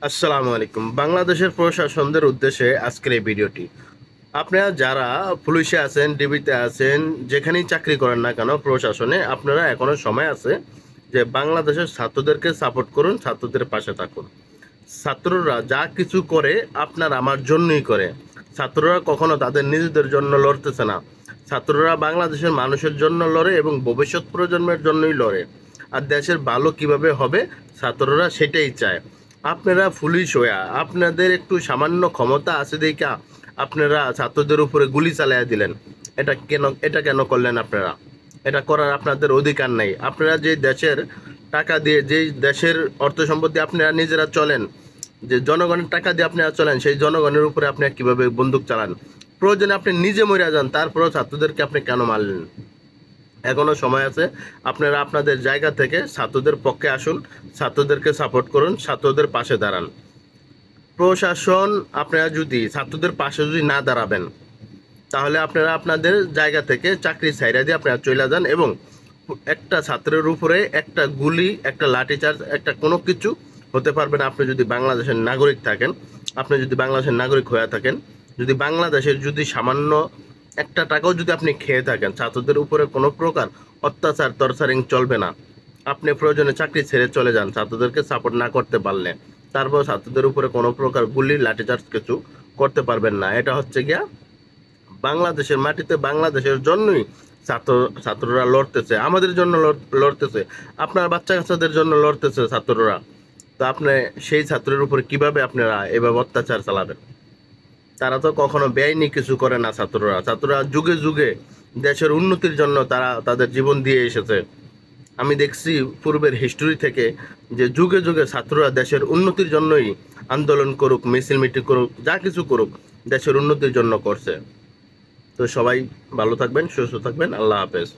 আসসালামু আলাইকুম। বাংলাদেশের প্রশাসনদের উদ্দেশ্যে আজকের এই ভিডিওটি। আপনারা যারা পুলিশে আছেন, ডিবিতে আছেন, যেখানেই চাকরি করেন না কেন প্রশাসনে, আপনারা এখনো সময় আছে যে বাংলাদেশের ছাত্রদেরকে সাপোর্ট করুন, ছাত্রদের পাশে থাকুন। ছাত্ররা যা কিছু করে আপনার আমার জন্যই করে। ছাত্ররা কখনো তাদের নিজেদের জন্য লড়তেছে না। ছাত্ররা বাংলাদেশের মানুষের জন্য লড়ে এবং ভবিষ্যৎ প্রজন্মের জন্যই লড়ে। আর দেশের ভালো কিভাবে হবে ছাত্ররা সেটাই চায়। আপনারা পুলিশ হইয়া আপনাদের একটু সামান্য ক্ষমতা আছে দেখা আপনারা ছাত্রদের উপরে গুলি চালাইয়া দিলেন। এটা কেন করলেন আপনারা? এটা করার আপনাদের অধিকার নাই। আপনারা যে দেশের টাকা দিয়ে, যেই দেশের অর্থ সম্পত্তি আপনারা নিজেরা চলেন, যে জনগণের টাকা দিয়ে আপনারা চলেন, সেই জনগণের উপরে আপনারা কিভাবে বন্দুক চালান? প্রয়োজনে আপনি নিজে মরে যান, তারপরেও ছাত্রদেরকে আপনি কেন মারলেন? এখনো সময় আছে। আপনারা আপনাদের জায়গা থেকে ছাত্রদের পক্ষে আসুন, ছাত্রদেরকে সাপোর্ট করুন, ছাত্রদের পাশে দাঁড়ান। প্রশাসন আপনারা যদি ছাত্রদের পাশে যদি না দাঁড়াবেন, তাহলে আপনারা আপনাদের জায়গা থেকে চাকরি ছাইড়া দিয়ে আপনারা চলে যান এবং একটা ছাত্রের উপরে একটা গুলি, একটা লাঠিচার্জ, একটা কোনো কিছু হতে পারবে না। আপনি যদি বাংলাদেশের নাগরিক থাকেন, আপনি যদি বাংলাদেশের নাগরিক হয়ে থাকেন, যদি বাংলাদেশের যদি সামান্য একটা টাকাও যদি আপনি খেয়ে থাকেন, ছাত্রদের উপরে কোনো প্রকার অত্যাচার টর্চারিং চলবে না। আপনি প্রয়োজনে চাকরি ছেড়ে চলে যান ছাত্রদেরকে সাপোর্ট না করতে পারলে। তারপর ছাত্রদের উপরে কোনো প্রকার গুলি লাঠিচার্জ কিছু করতে পারবেন না। এটা হচ্ছে গিয়া বাংলাদেশের মাটিতে বাংলাদেশের জন্যই ছাত্ররা লড়তেছে, আমাদের জন্য লড়তেছে, আপনার বাচ্চা কাচ্চাদের জন্য লড়তেছে ছাত্ররা। তো আপনি সেই ছাত্রের উপরে কিভাবে আপনারা এভাবে অত্যাচার চালাবেন? তারা তো কখনো বেআইনি কিছু করে না। ছাত্ররা যুগে যুগে দেশের উন্নতির জন্য তারা তাদের জীবন দিয়ে এসেছে। আমি দেখছি পূর্বের হিস্টোরি থেকে যে যুগে যুগে ছাত্ররা দেশের উন্নতির জন্যই আন্দোলন করুক, মিছিল মিটিং করুক, যা কিছু করুক, দেশের উন্নতির জন্য করছে। তো সবাই ভালো থাকবেন, সুস্থ থাকবেন। আল্লাহ হাফেজ।